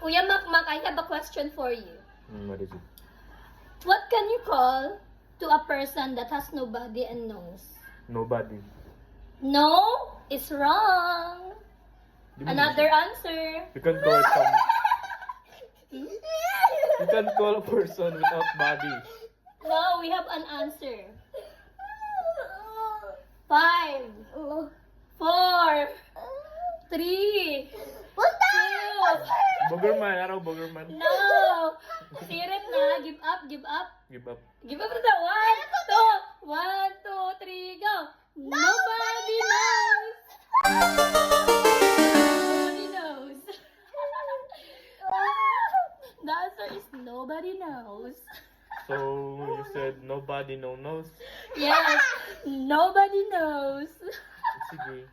Kuya Makmak, I have a question for you. What is it? What can you call to a person that has no body and nose? Nobody. No, it's wrong. Di mo Another naisip. answer. You can call you can call a person without body. No, we have an answer. 5, 4, 3, 2. Boogerman, araw Boogerman. No. Sirit na. Give up, give up. Give up. Give up na. 1, 2. 1, 2, 3, go. Nobody knows. Nobody knows. The answer is nobody knows. So you said nobody knows. Yes, nobody knows. Sige.